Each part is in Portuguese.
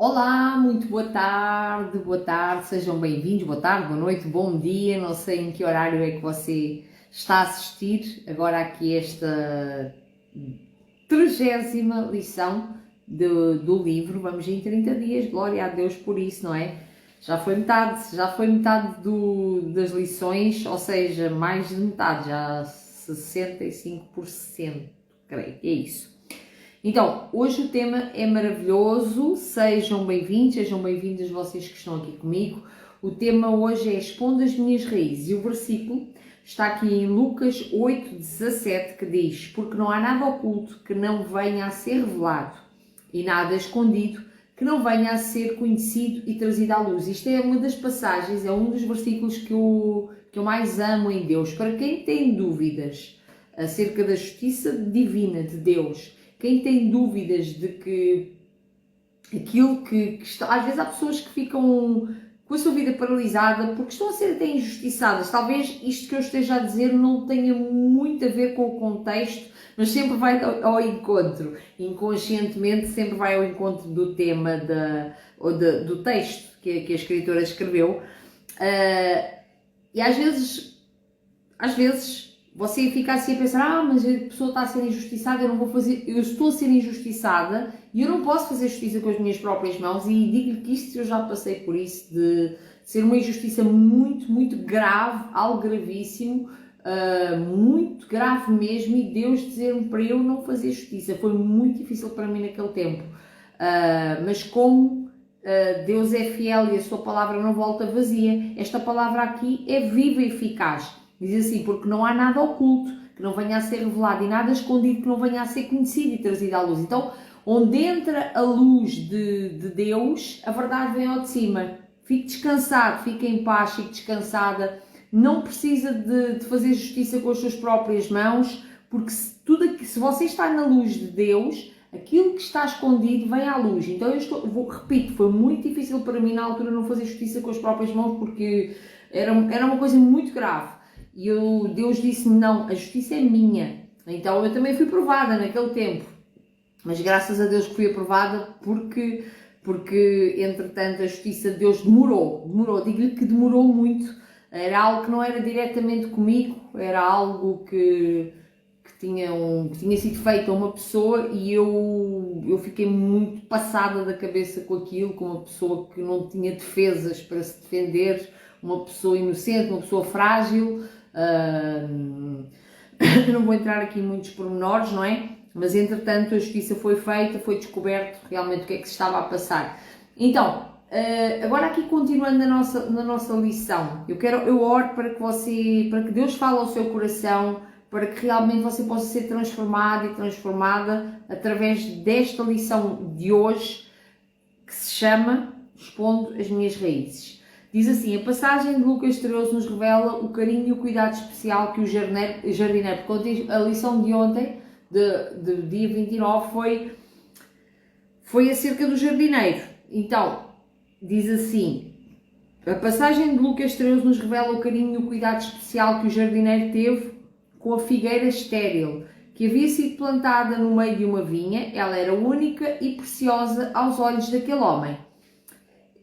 Olá, muito boa tarde, sejam bem-vindos, boa tarde, boa noite, bom dia, não sei em que horário é que você está a assistir, agora aqui esta 30ª lição do livro, vamos em 30 dias, glória a Deus por isso, não é? Já foi metade das lições, ou seja, mais de metade, já 65%, creio, é isso. Então, hoje o tema é maravilhoso, sejam bem-vindas vocês que estão aqui comigo. O tema hoje é Expondo as minhas raízes e o versículo está aqui em Lucas 8,17 que diz: porque não há nada oculto que não venha a ser revelado e nada escondido que não venha a ser conhecido e trazido à luz. Isto é uma das passagens, é um dos versículos que eu mais amo em Deus. Para quem tem dúvidas acerca da justiça divina de Deus, quem tem dúvidas de que aquilo que está... Às vezes há pessoas que ficam com a sua vida paralisada porque estão a ser até injustiçadas. Talvez isto que eu esteja a dizer não tenha muito a ver com o contexto, mas sempre vai ao encontro. Inconscientemente sempre vai ao encontro do tema do texto que a escritora escreveu. E às vezes você fica assim a pensar, mas a pessoa está a ser injustiçada, eu estou a ser injustiçada e eu não posso fazer justiça com as minhas próprias mãos, e digo-lhe que isto eu já passei por isso, de ser uma injustiça muito, muito grave, algo gravíssimo, muito grave mesmo, e Deus dizer-me para eu não fazer justiça. Foi muito difícil para mim naquele tempo, mas como Deus é fiel e a sua palavra não volta vazia, esta palavra aqui é viva e eficaz. Diz assim: porque não há nada oculto que não venha a ser revelado e nada escondido que não venha a ser conhecido e trazido à luz. Então, onde entra a luz de Deus, a verdade vem ao de cima. Fique descansado, fique em paz, fique descansada. Não precisa de fazer justiça com as suas próprias mãos, porque se você está na luz de Deus, aquilo que está escondido vem à luz. Então, repito, foi muito difícil para mim na altura não fazer justiça com as próprias mãos, porque era uma coisa muito grave. E Deus disse-me: não, a justiça é minha. Então eu também fui provada naquele tempo, mas graças a Deus que fui aprovada, porque entretanto a justiça de Deus demorou, digo-lhe que demorou muito. Era algo que não era diretamente comigo, era algo que tinha sido feito a uma pessoa, e eu fiquei muito passada da cabeça com aquilo, com uma pessoa que não tinha defesas para se defender, uma pessoa inocente, uma pessoa frágil. Não vou entrar aqui em muitos pormenores, não é? Mas entretanto a justiça foi feita, foi descoberto realmente o que é que se estava a passar. Então, agora aqui continuando na nossa lição, eu oro para que Deus fale ao seu coração, para que realmente você possa ser transformado e transformada através desta lição de hoje, que se chama Expondo as minhas raízes. Diz assim: a passagem de Lucas 13 nos revela o carinho e o cuidado especial que o jardineiro, porque a lição de ontem, de dia 29, foi acerca do jardineiro. Então, diz assim: a passagem de Lucas 13 nos revela o carinho e o cuidado especial que o jardineiro teve com a figueira estéril, que havia sido plantada no meio de uma vinha. Ela era única e preciosa aos olhos daquele homem.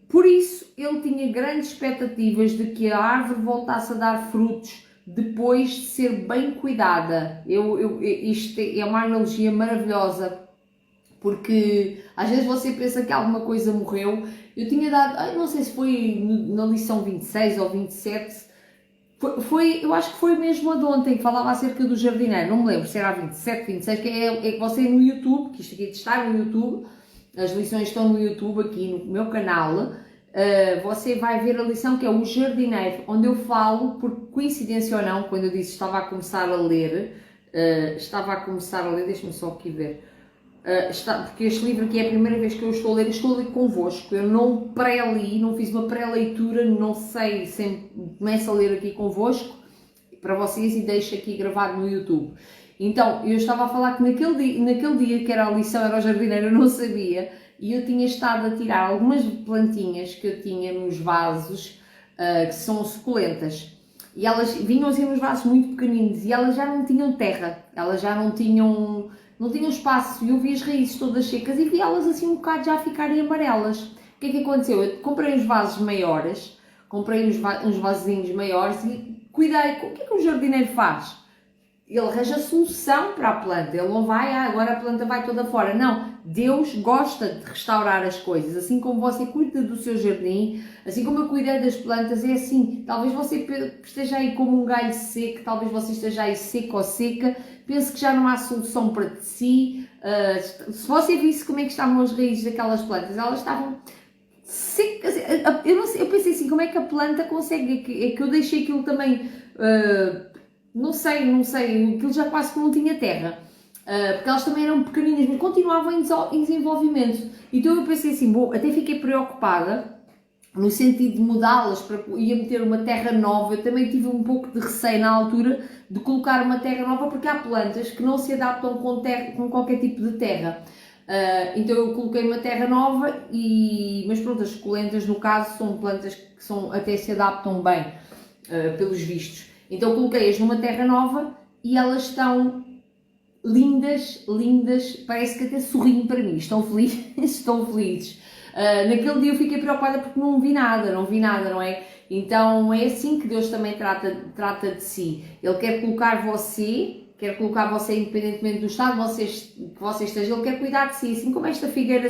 Por isso, ele tinha grandes expectativas de que a árvore voltasse a dar frutos depois de ser bem cuidada. Isto é uma analogia maravilhosa, porque às vezes você pensa que alguma coisa morreu. Eu tinha dado, não sei se foi na lição 26 ou 27, eu acho que foi mesmo a de ontem, que falava acerca do jardineiro, não me lembro se era a 27, 26, que é que você no YouTube, que isto aqui está no YouTube, as lições estão no YouTube aqui no meu canal. Você vai ver a lição que é o jardineiro, onde eu falo, por coincidência ou não, quando eu disse estava a começar a ler, deixa-me só aqui ver, porque este livro aqui é a primeira vez que eu estou a ler convosco. Eu não pré-li, não fiz uma pré-leitura, não sei, sempre começo a ler aqui convosco para vocês e deixo aqui gravado no YouTube. Então, eu estava a falar que naquele dia que era a lição, era o jardineiro, eu não sabia, e eu tinha estado a tirar algumas plantinhas que eu tinha nos vasos, que são suculentas, e elas vinham assim nos vasos muito pequeninos, e elas já não tinham terra, elas já não tinham não tinham espaço e eu vi as raízes todas secas e vi elas assim um bocado já ficarem amarelas. O que é que aconteceu? Eu comprei uns vasos maiores, comprei uns vasinhos maiores e cuidei. O que é que o jardineiro faz? Ele arranja solução para a planta, ele não vai, agora a planta vai toda fora. Não, Deus gosta de restaurar as coisas, assim como você cuida do seu jardim, assim como eu cuidei das plantas, é assim. Talvez você esteja aí como um galho seco, talvez você esteja aí seco ou seca, pense que já não há solução para si. Se você visse como é que estavam as raízes daquelas plantas, elas estavam secas. Eu pensei assim, como é que a planta consegue, é que eu deixei aquilo também... não sei, aquilo já quase que não tinha terra, porque elas também eram pequeninas, mas continuavam em desenvolvimento. Então eu pensei assim, bom, até fiquei preocupada, no sentido de mudá-las, ia meter uma terra nova. Eu também tive um pouco de receio na altura de colocar uma terra nova, porque há plantas que não se adaptam com qualquer tipo de terra. Então eu coloquei uma terra nova, mas pronto, as suculentas no caso são plantas que até se adaptam bem, pelos vistos. Então coloquei-as numa terra nova e elas estão lindas, parece que até sorriem para mim, estão felizes. Naquele dia eu fiquei preocupada porque não vi nada, não é? Então é assim que Deus também trata de si. Ele quer colocar você independentemente do estado que você esteja, Ele quer cuidar de si, assim como esta figueira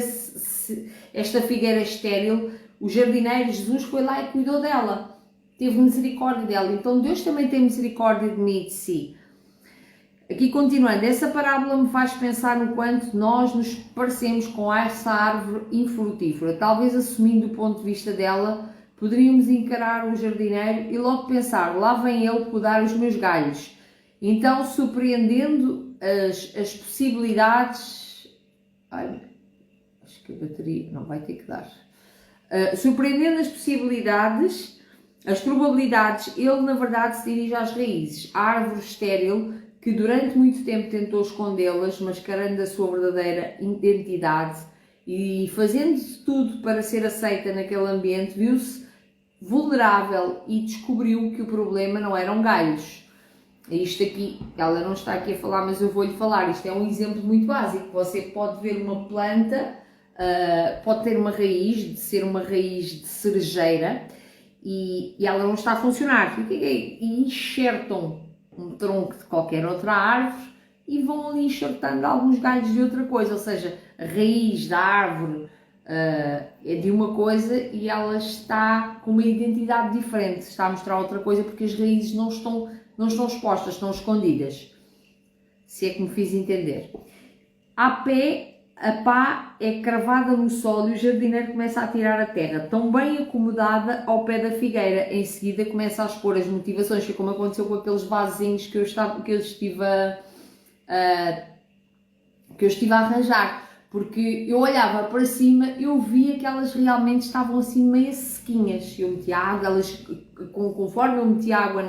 estéril, o jardineiro Jesus foi lá e cuidou dela. Teve misericórdia dela, então Deus também tem misericórdia de mim e de si. Aqui continuando, essa parábola me faz pensar no quanto nós nos parecemos com essa árvore infrutífera. Talvez assumindo o ponto de vista dela, poderíamos encarar o jardineiro e logo pensar, lá vem ele podar os meus galhos. Então, surpreendendo as possibilidades... acho que a bateria não vai ter que dar. Surpreendendo as probabilidades, ele na verdade se dirige às raízes. A árvore estéril, que durante muito tempo tentou escondê-las, mascarando a sua verdadeira identidade e fazendo tudo para ser aceita naquele ambiente, viu-se vulnerável e descobriu que o problema não eram galhos. Isto aqui, ela não está aqui a falar, mas eu vou-lhe falar, isto é um exemplo muito básico. Você pode ver uma planta, pode ter uma raiz, de ser uma raiz de cerejeira, e ela não está a funcionar. E enxertam um tronco de qualquer outra árvore e vão ali enxertando alguns galhos de outra coisa, ou seja, a raiz da árvore é de uma coisa e ela está com uma identidade diferente, está a mostrar outra coisa porque as raízes não estão expostas, estão escondidas. Se é que me fiz entender. A pá é cravada no solo e o jardineiro começa a tirar a terra, tão bem acomodada ao pé da figueira. Em seguida começa a expor as motivações, que como aconteceu com aqueles vasinhos que eu estive a arranjar. Porque eu olhava para cima, eu via que elas realmente estavam assim meio sequinhas. Eu metia água, conforme eu metia água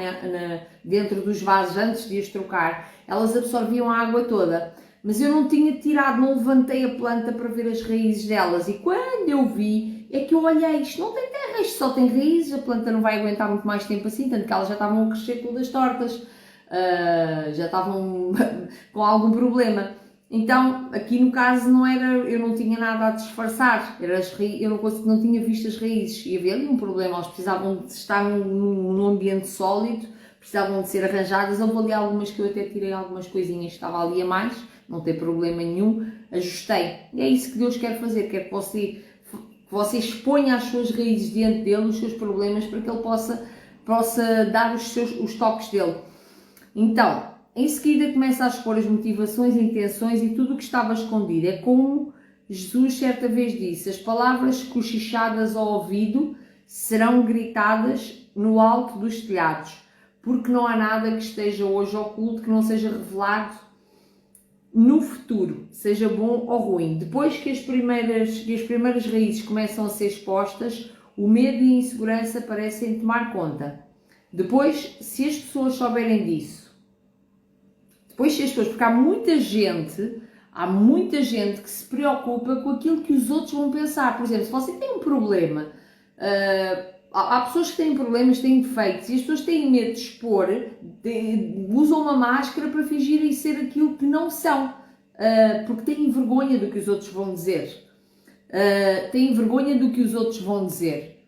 dentro dos vasos antes de as trocar, elas absorviam a água toda. Mas eu não tinha tirado, não levantei a planta para ver as raízes delas. E quando eu vi, é que eu olhei, isto não tem terra, isto só tem raízes, a planta não vai aguentar muito mais tempo assim, tanto que elas já estavam a crescer todas tortas, já estavam com algum problema. Então, aqui no caso eu não tinha nada a disfarçar, eu não tinha visto as raízes, e havia ali um problema, elas precisavam de estar num ambiente sólido, precisavam de ser arranjadas. Houve ali algumas que eu até tirei algumas coisinhas que estava ali a mais, não tem problema nenhum, ajustei. E é isso que Deus quer fazer, quer que você exponha as suas raízes diante dele, os seus problemas, para que ele possa dar os toques dele. Então, em seguida começa a expor as motivações, intenções e tudo o que estava escondido. É como Jesus certa vez disse: as palavras cochichadas ao ouvido serão gritadas no alto dos telhados, porque não há nada que esteja hoje oculto que não seja revelado no futuro, seja bom ou ruim. Depois que as primeiras raízes começam a ser expostas, o medo e a insegurança parecem tomar conta. Depois, se as pessoas souberem disso, porque há muita gente que se preocupa com aquilo que os outros vão pensar. Por exemplo, se você tem um problema, há pessoas que têm problemas, têm defeitos, e as pessoas têm medo de expor, usam uma máscara para fingirem ser aquilo que não são. porque têm vergonha do que os outros vão dizer. Têm vergonha do que os outros vão dizer.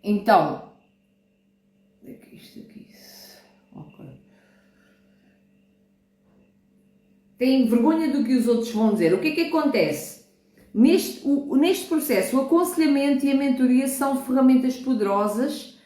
Então, isto aqui, ok. Têm vergonha do que os outros vão dizer. O que é que acontece? Neste processo, o aconselhamento e a mentoria são ferramentas poderosas,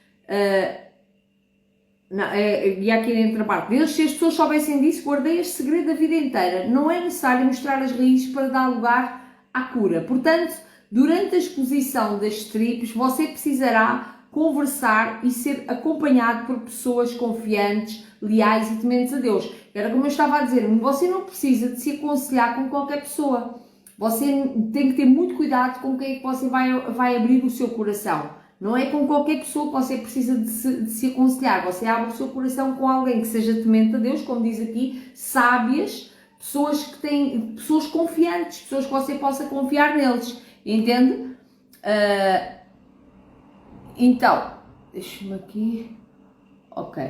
e há aqui dentro a parte deles, se as pessoas soubessem disso, guardei este segredo da vida inteira. Não é necessário mostrar as raízes para dar lugar à cura. Portanto, durante a exposição das tribos, você precisará conversar e ser acompanhado por pessoas confiantes, leais e tementes a Deus. Era como eu estava a dizer, você não precisa de se aconselhar com qualquer pessoa. Você tem que ter muito cuidado com quem é que você vai abrir o seu coração. Não é com qualquer pessoa que você precisa de se aconselhar. Você abre o seu coração com alguém que seja temente a Deus, como diz aqui, sábias, pessoas confiantes, pessoas que você possa confiar neles. Entende? Então, deixa-me aqui. Ok.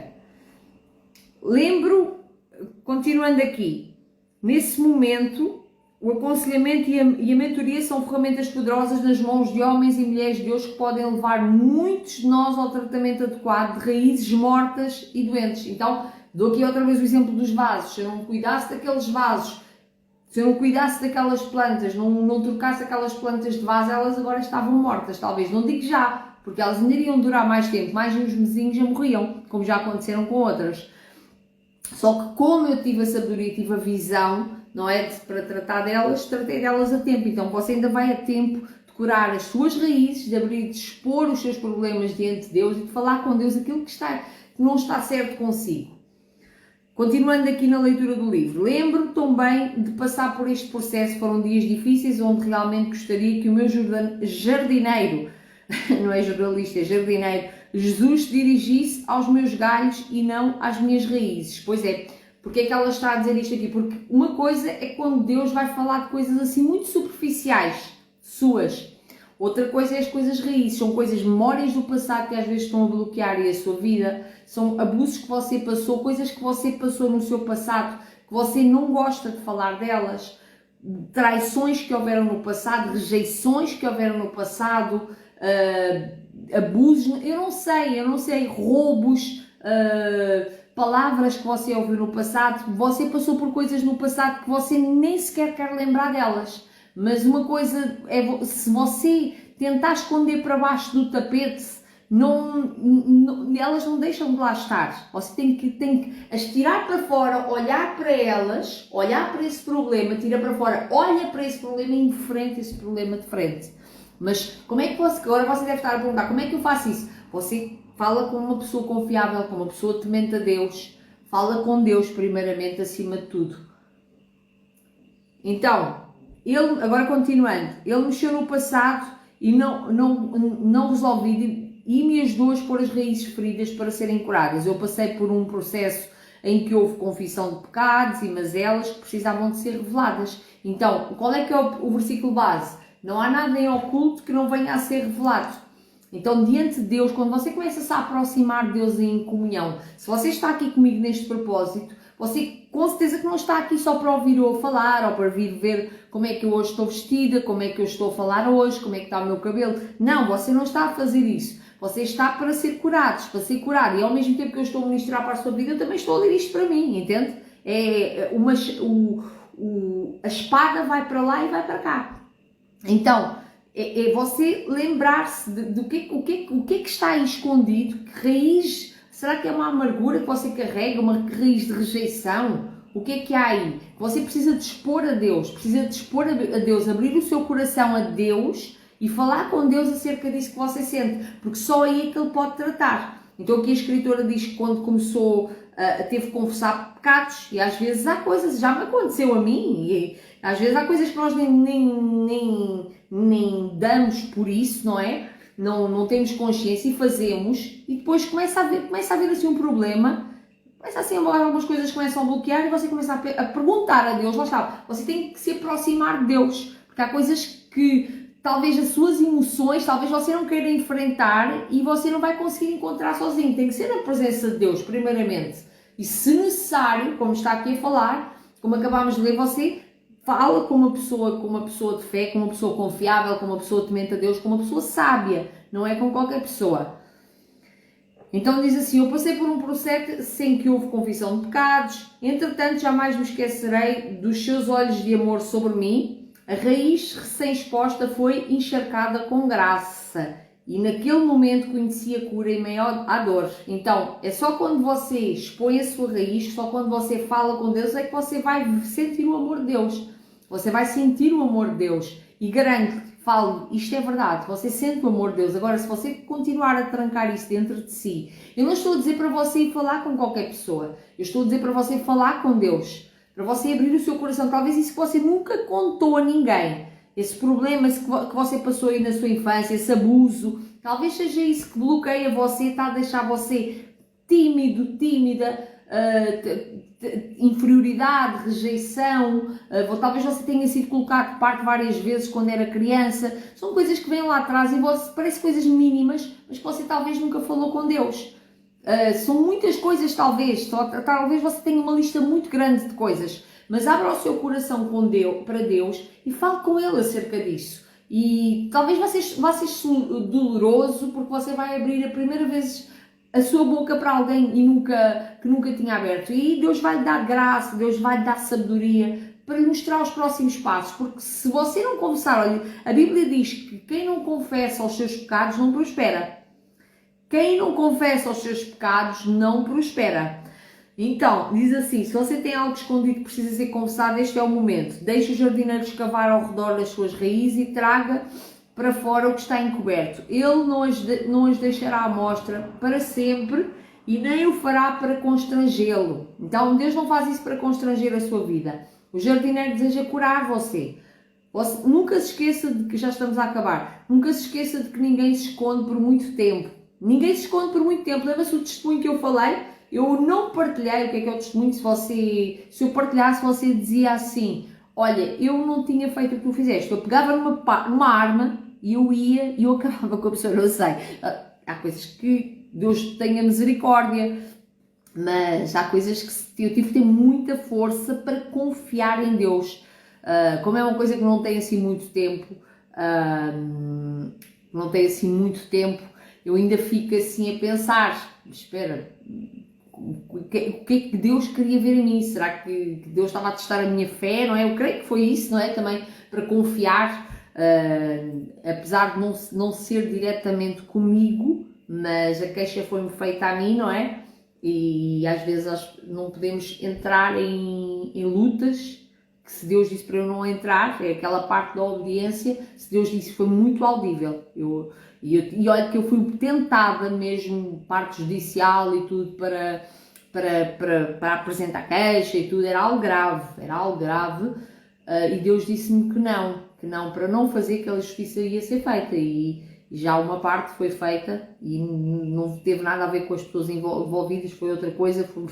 Continuando aqui, nesse momento, o aconselhamento e a mentoria são ferramentas poderosas nas mãos de homens e mulheres de Deus que podem levar muitos de nós ao tratamento adequado de raízes mortas e doentes. Então, dou aqui outra vez o exemplo dos vasos. Se eu não cuidasse daqueles vasos, se eu não cuidasse daquelas plantas, não trocasse aquelas plantas de vaso, elas agora estavam mortas, talvez. Não digo já, porque elas ainda iriam durar mais tempo, mais uns mesinhos já morriam, como já aconteceram com outras. Só que como eu tive a sabedoria, tive a visão, não é, para tratar delas, tratei delas a tempo. Então você ainda vai a tempo de curar as suas raízes, de abrir, de expor os seus problemas diante de Deus e de falar com Deus aquilo que não está certo consigo. Continuando aqui na leitura do livro, lembro-me também de passar por este processo. Foram dias difíceis onde realmente gostaria que o meu jardineiro, não é jornalista, é jardineiro, Jesus se dirigisse aos meus galhos e não às minhas raízes. Pois é, porque é que ela está a dizer isto aqui? Porque uma coisa é quando Deus vai falar de coisas assim muito superficiais, suas. Outra coisa é as coisas raízes, são coisas, memórias do passado que às vezes estão a bloquear a sua vida, são abusos que você passou, coisas que você passou no seu passado, que você não gosta de falar delas, traições que houveram no passado, rejeições que houveram no passado, abusos, eu não sei, roubos, palavras que você ouviu no passado, você passou por coisas no passado que você nem sequer quer lembrar delas. Mas uma coisa é, se você tentar esconder para baixo do tapete, elas não deixam de lá estar. Você tem que as tirar para fora, olhar para elas, olhar para esse problema, tira para fora, olha para esse problema e enfrenta esse problema de frente. Mas como é que agora você deve estar a perguntar, como é que eu faço isso? Você fala com uma pessoa confiável, com uma pessoa temente a Deus, fala com Deus primeiramente, acima de tudo. Então, agora continuando, ele mexeu no passado e não resolvi e me ajudou a expor as raízes feridas para serem curadas. Eu passei por um processo em que houve confissão de pecados e mazelas que precisavam de ser reveladas. Então, qual é que é o versículo base? Não há nada em oculto que não venha a ser revelado. Então, diante de Deus, quando você começa a aproximar de Deus em comunhão, se você está aqui comigo neste propósito, você com certeza que não está aqui só para ouvir eu falar ou para vir ver como é que eu hoje estou vestida, como é que eu estou a falar hoje, como é que está o meu cabelo. Não, você não está a fazer isso. Você está para ser curados, para ser curado. E ao mesmo tempo que eu estou a ministrar para a sua vida, eu também estou a ler isto para mim, entende? A espada vai para lá e vai para cá. Então, é você lembrar-se do que está aí escondido, que raiz, será que é uma amargura que você carrega, uma raiz de rejeição? O que é que há aí? Você precisa de expor a Deus, abrir o seu coração a Deus e falar com Deus acerca disso que você sente, porque só aí é que Ele pode tratar. Então aqui a escritora diz que quando começou, teve que confessar pecados, e às vezes há coisas, já me aconteceu a mim, e às vezes há coisas que nós nem damos por isso, não é? Não temos consciência e fazemos, e depois começa a haver assim um problema, algumas coisas começam a bloquear e você começa a perguntar a Deus, lá está, você tem que se aproximar de Deus, porque há coisas que talvez as suas emoções, talvez você não queira enfrentar e você não vai conseguir encontrar sozinho, tem que ser na presença de Deus, primeiramente. E se necessário, como está aqui a falar, como acabámos de ler, você fala com uma pessoa de fé, com uma pessoa confiável, com uma pessoa temente a Deus, com uma pessoa sábia, não é com qualquer pessoa. Então diz assim, eu passei por um processo em que houve confissão de pecados, entretanto jamais me esquecerei dos seus olhos de amor sobre mim, a raiz recém-exposta foi encharcada com graça e naquele momento conheci a cura em meio à dor. Então é só quando você expõe a sua raiz, só quando você fala com Deus é que você vai sentir o amor de Deus, você vai sentir o amor de Deus e garanto-te, falo, isto é verdade, você sente o amor de Deus. Agora, se você continuar a trancar isso dentro de si, eu não estou a dizer para você ir falar com qualquer pessoa, eu estou a dizer para você falar com Deus, para você abrir o seu coração, talvez isso que você nunca contou a ninguém, esse problema que você passou aí na sua infância, esse abuso, talvez seja isso que bloqueia você, está a deixar você tímido, tímida, inferioridade, rejeição, talvez você tenha sido colocado de parte várias vezes quando era criança, são coisas que vêm lá atrás e você, parece coisas mínimas, mas que você talvez nunca falou com Deus. São muitas coisas talvez você tenha uma lista muito grande de coisas, mas abra o seu coração para Deus e fale com Ele acerca disso. E talvez vá ser doloroso porque você vai abrir a primeira vez a sua boca para alguém que nunca tinha aberto. E Deus vai lhe dar graça, Deus vai lhe dar sabedoria para lhe mostrar os próximos passos. Porque se você não confessar, olha, a Bíblia diz que quem não confessa os seus pecados não prospera. Quem não confessa os seus pecados não prospera. Então, diz assim, se você tem algo escondido que precisa ser confessado, este é o momento. Deixe o jardineiro escavar ao redor das suas raízes e traga para fora o que está encoberto. Ele não as deixará à mostra para sempre e nem o fará para constrangê-lo. Então Deus não faz isso para constranger a sua vida. O jardineiro deseja curar você. Nunca se esqueça de que já estamos a acabar. Nunca se esqueça de que ninguém se esconde por muito tempo. Ninguém se esconde por muito tempo. Lembra-se do testemunho que eu falei? Eu não partilhei o que é o testemunho. Se eu partilhasse, você dizia assim, olha, eu não tinha feito o que tu fizeste. Eu pegava numa arma e eu ia e eu acabava com a pessoa, não sei. Há coisas que Deus tenha misericórdia, mas há coisas que eu tive que ter muita força para confiar em Deus. Como é uma coisa que não tem assim muito tempo, eu ainda fico assim a pensar, espera, o que é que Deus queria ver em mim? Será que Deus estava a testar a minha fé, não é? Eu creio que foi isso, não é? Também para confiar, apesar de não ser diretamente comigo, mas a queixa foi-me feita a mim, não é? E às vezes não podemos entrar em lutas que se Deus disse para eu não entrar, é aquela parte da obediência, se Deus disse foi muito audível. E olha que eu fui tentada mesmo, parte judicial e tudo, para apresentar queixa e tudo, era algo grave, e Deus disse-me que não, para não fazer aquela justiça ia ser feita, e já uma parte foi feita, e não teve nada a ver com as pessoas envolvidas, foi outra coisa, foi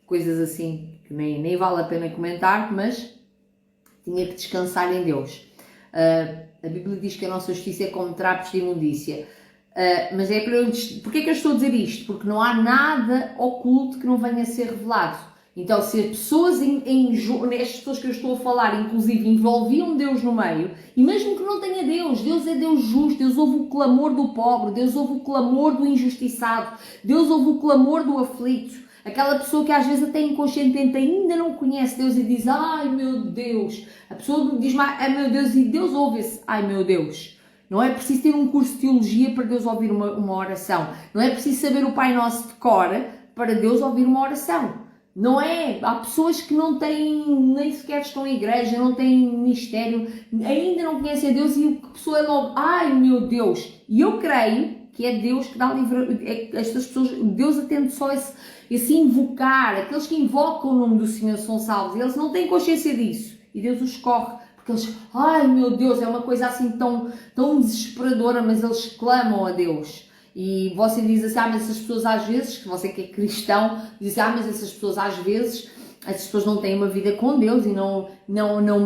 coisas assim, que nem vale a pena comentar, mas tinha que descansar em Deus. A Bíblia diz que a nossa justiça é como trapos de imundícia. Mas é para porque é que eu estou a dizer isto? Porque não há nada oculto que não venha a ser revelado. Então, se as pessoas, estas pessoas que eu estou a falar, inclusive, envolviam Deus no meio, e mesmo que não tenha Deus é Deus justo, Deus ouve o clamor do pobre, Deus ouve o clamor do injustiçado, Deus ouve o clamor do aflito. Aquela pessoa que às vezes até inconscientemente ainda não conhece Deus e diz, ai meu Deus. A pessoa diz, ai meu Deus, e Deus ouve esse, ai meu Deus. Não é preciso ter um curso de teologia para Deus ouvir uma oração. Não é preciso saber o Pai Nosso de cor para Deus ouvir uma oração. Não é? Há pessoas que não têm, nem sequer estão em igreja, não têm ministério, ainda não conhecem a Deus e a pessoa é logo, ai meu Deus. E eu creio que é Deus que dá livre, estas pessoas, Deus atende só esse invocar, aqueles que invocam o nome do Senhor são salvos, eles não têm consciência disso, e Deus os corre, porque eles, ai meu Deus, é uma coisa assim tão desesperadora, mas eles clamam a Deus, e você diz assim, mas essas pessoas às vezes, que você que é cristão, diz mas essas pessoas às vezes, essas pessoas não têm uma vida com Deus, e não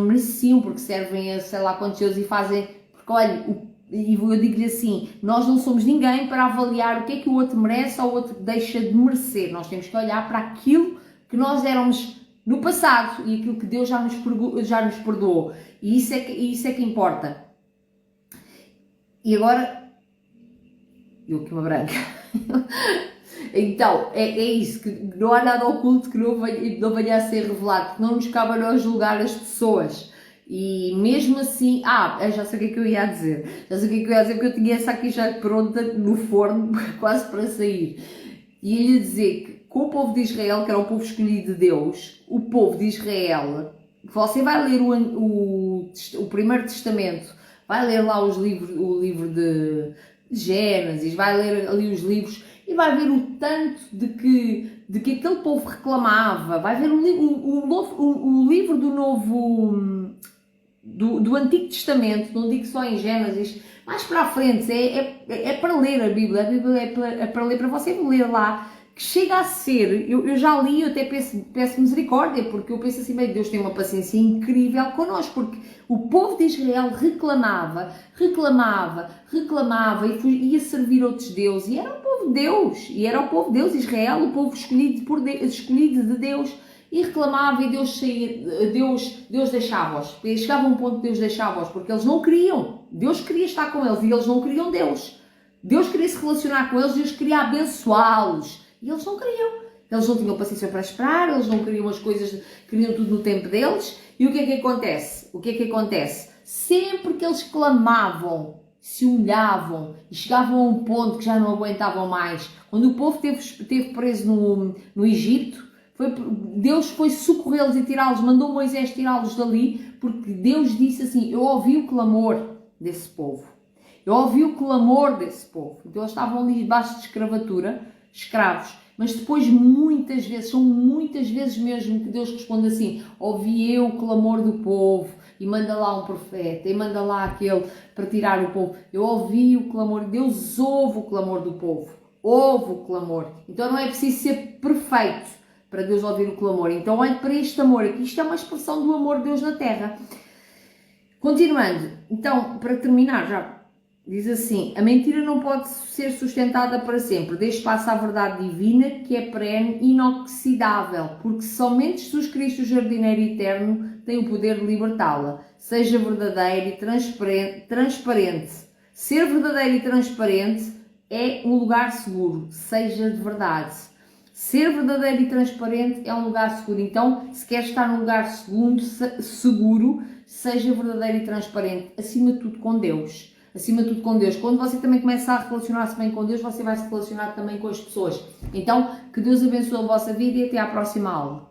mereciam, porque servem a sei lá quantos deuses e fazem, porque olha, e eu digo-lhe assim, nós não somos ninguém para avaliar o que é que o outro merece ou o outro deixa de merecer. Nós temos que olhar para aquilo que nós éramos no passado e aquilo que Deus já nos perdoou. E isso é que importa. E agora, eu que uma branca. Então, é isso, que não há nada oculto que não venha a ser revelado, que não nos cabe a nós julgar as pessoas. E mesmo assim, eu já sei o que é que eu ia dizer, porque eu tinha essa aqui já pronta no forno, quase para sair. E ia dizer que com o povo de Israel, que era o povo escolhido de Deus, o povo de Israel, você vai ler o Primeiro Testamento, vai ler lá o livro de Gênesis, vai ler ali os livros e vai ver o tanto de que aquele povo reclamava, vai ver o livro do Novo... Do Antigo Testamento, não digo só em Gênesis, mais para a frente, é para ler a Bíblia é para ler, para você ler lá, que chega a ser, eu já li, eu até peço misericórdia, porque eu penso assim, bem, Deus tem uma paciência incrível connosco, porque o povo de Israel reclamava e ia servir outros deuses, e era o povo de Deus, Israel, o povo escolhido de Deus, e reclamava e Deus deixava-os. Chegava a um ponto que Deus deixava-os, porque eles não queriam. Deus queria estar com eles e eles não queriam Deus. Deus queria se relacionar com eles, Deus queria abençoá-los. E eles não queriam. Eles não tinham paciência para esperar, eles não queriam as coisas, queriam tudo no tempo deles. E o que é que acontece? Sempre que eles clamavam, se humilhavam e chegavam a um ponto que já não aguentavam mais, quando o povo esteve preso no Egito, Deus foi socorrê-los e tirá-los, mandou Moisés tirá-los dali, porque Deus disse assim, eu ouvi o clamor desse povo. Então eles estavam ali debaixo de escravatura, escravos. Mas depois são muitas vezes mesmo que Deus responde assim, ouvi eu o clamor do povo, e manda lá um profeta, e manda lá aquele para tirar o povo. Eu ouvi o clamor, Deus ouve o clamor do povo, ouve o clamor. Então não é preciso ser perfeito para Deus ouvir o clamor. Então olhe para este amor aqui, isto é uma expressão do amor de Deus na terra. Continuando, então, para terminar já, diz assim, a mentira não pode ser sustentada para sempre, dê espaço à verdade divina, que é perene e inoxidável, porque somente Jesus Cristo, o jardineiro eterno, tem o poder de libertá-la. Seja verdadeiro e transparente. Ser verdadeiro e transparente é um lugar seguro, seja de verdade. Ser verdadeiro e transparente é um lugar seguro. Então, se quer estar num lugar seguro, seja verdadeiro e transparente. Acima de tudo com Deus. Acima de tudo com Deus. Quando você também começa a relacionar-se bem com Deus, você vai se relacionar também com as pessoas. Então, que Deus abençoe a vossa vida e até à próxima aula.